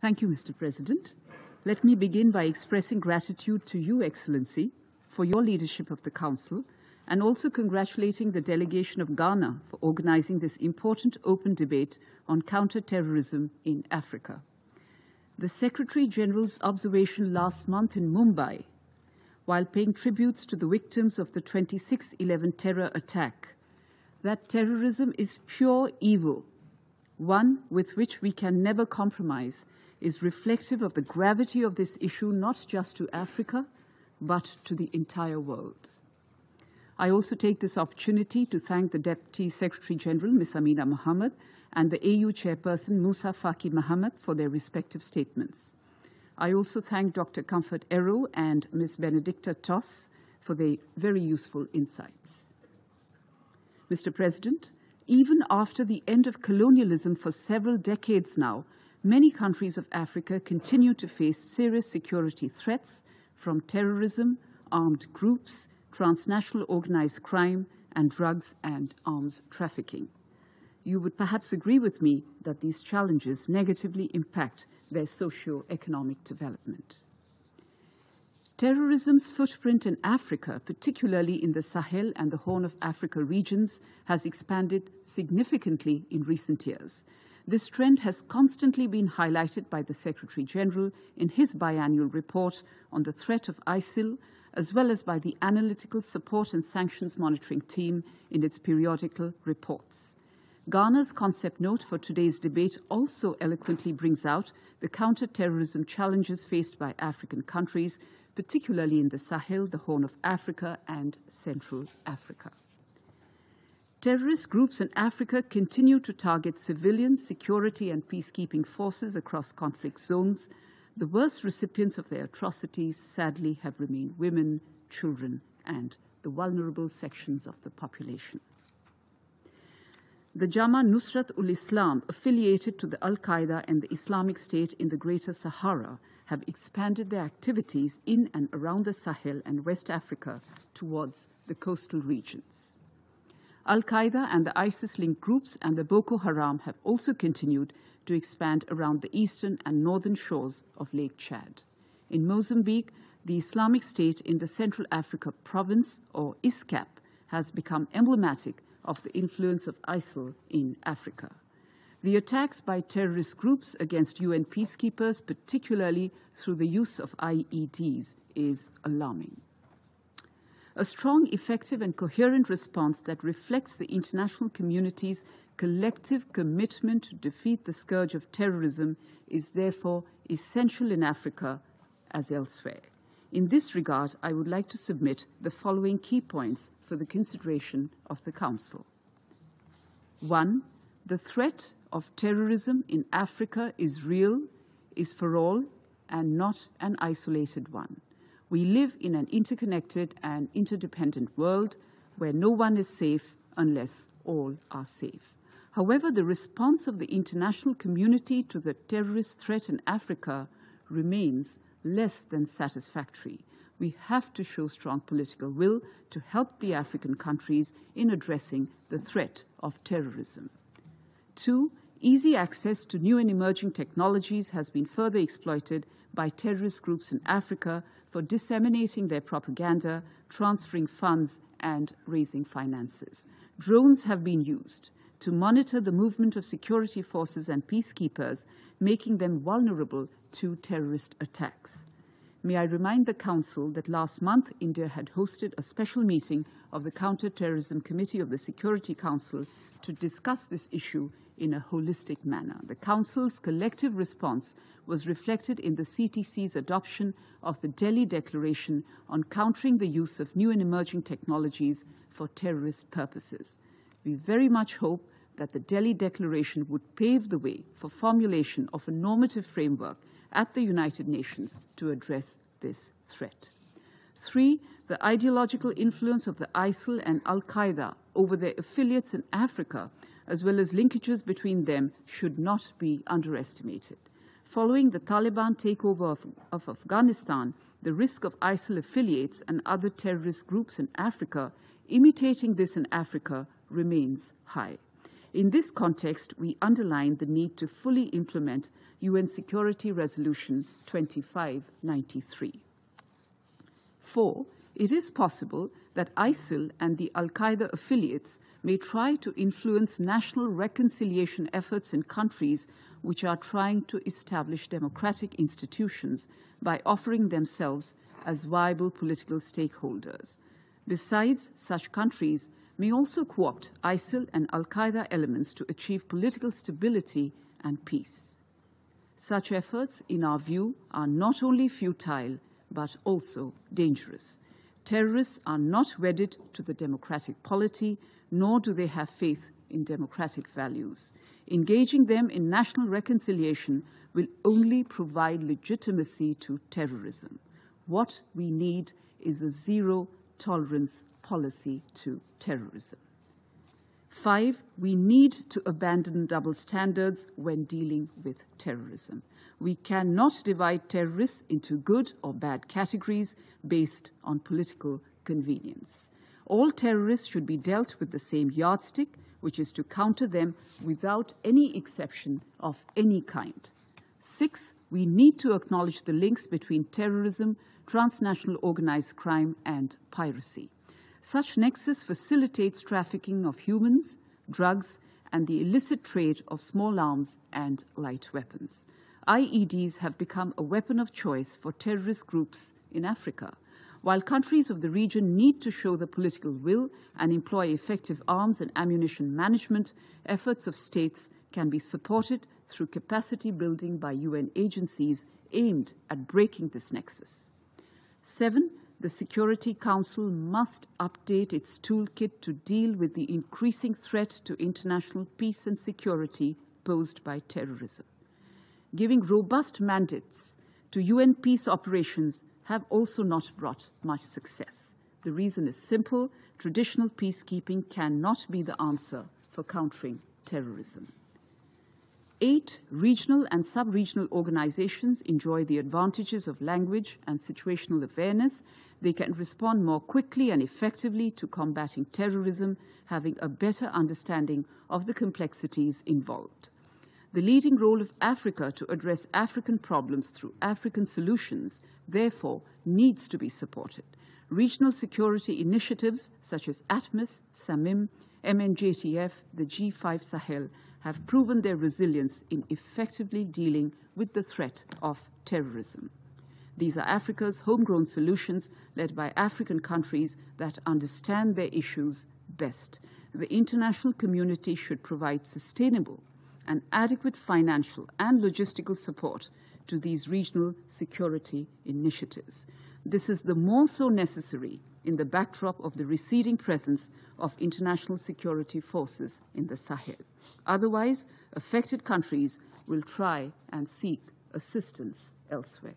Thank you, Mr. President. Let me begin by expressing gratitude to you, Excellency, for your leadership of the Council, and also congratulating the delegation of Ghana for organizing this important open debate on counter-terrorism in Africa. The Secretary-General's observation last month in Mumbai, while paying tributes to the victims of the 26/11 terror attack, that terrorism is pure evil, one with which we can never compromise, is reflective of the gravity of this issue not just to Africa, but to the entire world. I also take this opportunity to thank the Deputy Secretary-General, Ms. Amina Mohammed, and the AU Chairperson, Musa Faki Mohammed, for their respective statements. I also thank Dr. Comfort Ero and Ms. Benedicta Toss for their very useful insights. Mr. President, even after the end of colonialism for several decades now, many countries of Africa continue to face serious security threats from terrorism, armed groups, transnational organized crime, and drugs and arms trafficking. You would perhaps agree with me that these challenges negatively impact their socio-economic development. Terrorism's footprint in Africa, particularly in the Sahel and the Horn of Africa regions, has expanded significantly in recent years. This trend has constantly been highlighted by the Secretary-General in his biannual report on the threat of ISIL, as well as by the Analytical Support and Sanctions Monitoring Team in its periodical reports. Ghana's concept note for today's debate also eloquently brings out the counter-terrorism challenges faced by African countries, particularly in the Sahel, the Horn of Africa, and Central Africa. Terrorist groups in Africa continue to target civilian security and peacekeeping forces across conflict zones. The worst recipients of their atrocities, sadly, have remained women, children, and the vulnerable sections of the population. The Jama Nusrat ul-Islam, affiliated to the Al-Qaeda and the Islamic State in the Greater Sahara, have expanded their activities in and around the Sahel and West Africa towards the coastal regions. Al-Qaeda and the ISIS-linked groups and the Boko Haram have also continued to expand around the eastern and northern shores of Lake Chad. In Mozambique, the Islamic State in the Central Africa province, or ISCAP, has become emblematic of the influence of ISIL in Africa. The attacks by terrorist groups against UN peacekeepers, particularly through the use of IEDs, is alarming. A strong, effective, and coherent response that reflects the international community's collective commitment to defeat the scourge of terrorism is therefore essential in Africa as elsewhere. In this regard, I would like to submit the following key points for the consideration of the Council. 1. The threat of terrorism in Africa is real, is for all, and not an isolated one. We live in an interconnected and interdependent world where no one is safe unless all are safe. However, the response of the international community to the terrorist threat in Africa remains less than satisfactory. We have to show strong political will to help the African countries in addressing the threat of terrorism. 2. Easy access to new and emerging technologies has been further exploited by terrorist groups in Africa for disseminating their propaganda, transferring funds, and raising finances. Drones have been used to monitor the movement of security forces and peacekeepers, making them vulnerable to terrorist attacks. May I remind the Council that last month India had hosted a special meeting of the Counter-terrorism Committee of the Security Council to discuss this issue in a holistic manner. The Council's collective response was reflected in the CTC's adoption of the Delhi Declaration on countering the use of new and emerging technologies for terrorist purposes. We very much hope that the Delhi Declaration would pave the way for formulation of a normative framework at the United Nations to address this threat. 3. The ideological influence of the ISIL and Al-Qaeda over their affiliates in Africa, as well as linkages between them, should not be underestimated. Following the Taliban takeover of Afghanistan, the risk of ISIL affiliates and other terrorist groups in Africa imitating this in Africa remains high. In this context, we underline the need to fully implement UN Security Resolution 2593. 4. It is possible that ISIL and the al-Qaeda affiliates may try to influence national reconciliation efforts in countries which are trying to establish democratic institutions by offering themselves as viable political stakeholders. Besides, such countries may also co-opt ISIL and al-Qaeda elements to achieve political stability and peace. Such efforts, in our view, are not only futile, but also dangerous. Terrorists are not wedded to the democratic polity, nor do they have faith in democratic values. Engaging them in national reconciliation will only provide legitimacy to terrorism. What we need is a zero-tolerance policy to terrorism. 5, we need to abandon double standards when dealing with terrorism. We cannot divide terrorists into good or bad categories based on political convenience. All terrorists should be dealt with the same yardstick, which is to counter them without any exception of any kind. 6, we need to acknowledge the links between terrorism, transnational organized crime, and piracy. Such nexus facilitates trafficking of humans, drugs, and the illicit trade of small arms and light weapons. IEDs have become a weapon of choice for terrorist groups in Africa. While countries of the region need to show the political will and employ effective arms and ammunition management, efforts of states can be supported through capacity building by UN agencies aimed at breaking this nexus. 7, the Security Council must update its toolkit to deal with the increasing threat to international peace and security posed by terrorism. Giving robust mandates to UN peace operations have also not brought much success. The reason is simple: traditional peacekeeping cannot be the answer for countering terrorism. 8, regional and sub-regional organizations enjoy the advantages of language and situational awareness. They can respond more quickly and effectively to combating terrorism, having a better understanding of the complexities involved. The leading role of Africa to address African problems through African solutions, therefore, needs to be supported. Regional security initiatives such as ATMIS, SAMIM, MNJTF, the G5 Sahel have proven their resilience in effectively dealing with the threat of terrorism. These are Africa's homegrown solutions led by African countries that understand their issues best. The international community should provide sustainable and adequate financial and logistical support to these regional security initiatives. This is the more so necessary in the backdrop of the receding presence of international security forces in the Sahel. Otherwise, affected countries will try and seek assistance elsewhere.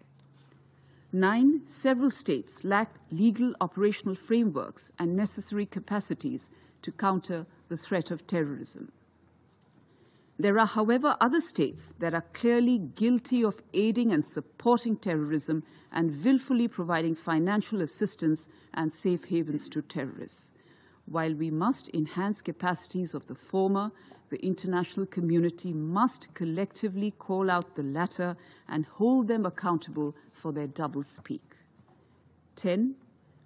9, several states lack legal operational frameworks and necessary capacities to counter the threat of terrorism. There are, however, other states that are clearly guilty of aiding and supporting terrorism and willfully providing financial assistance and safe havens to terrorists. While we must enhance capacities of the former, the international community must collectively call out the latter and hold them accountable for their doublespeak. 10,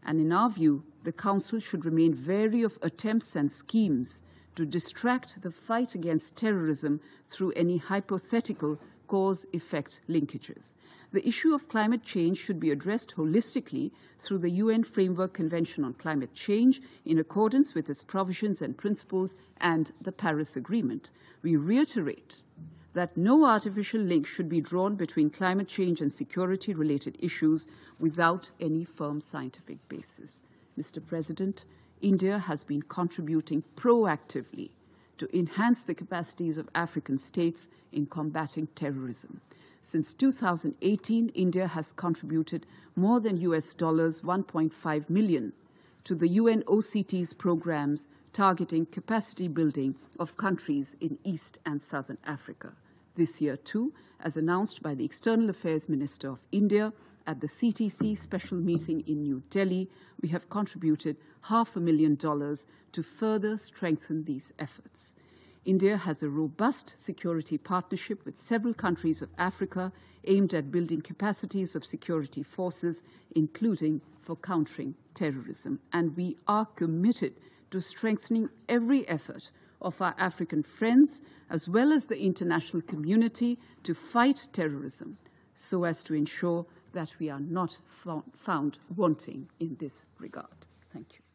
and in our view, the Council should remain wary of attempts and schemes to distract the fight against terrorism through any hypothetical cause-effect linkages. The issue of climate change should be addressed holistically through the UN Framework Convention on Climate Change in accordance with its provisions and principles and the Paris Agreement. We reiterate that no artificial link should be drawn between climate change and security-related issues without any firm scientific basis. Mr. President, India has been contributing proactively to enhance the capacities of African states in combating terrorism. Since 2018, India has contributed more than US $1.5 million to the UNOCT's programs targeting capacity building of countries in East and Southern Africa. This year, too, as announced by the External Affairs Minister of India at the CTC special meeting in New Delhi, we have contributed $500,000 to further strengthen these efforts. India has a robust security partnership with several countries of Africa aimed at building capacities of security forces, including for countering terrorism. And we are committed to strengthening every effort of our African friends, as well as the international community, to fight terrorism, so as to ensure that we are not found wanting in this regard. Thank you.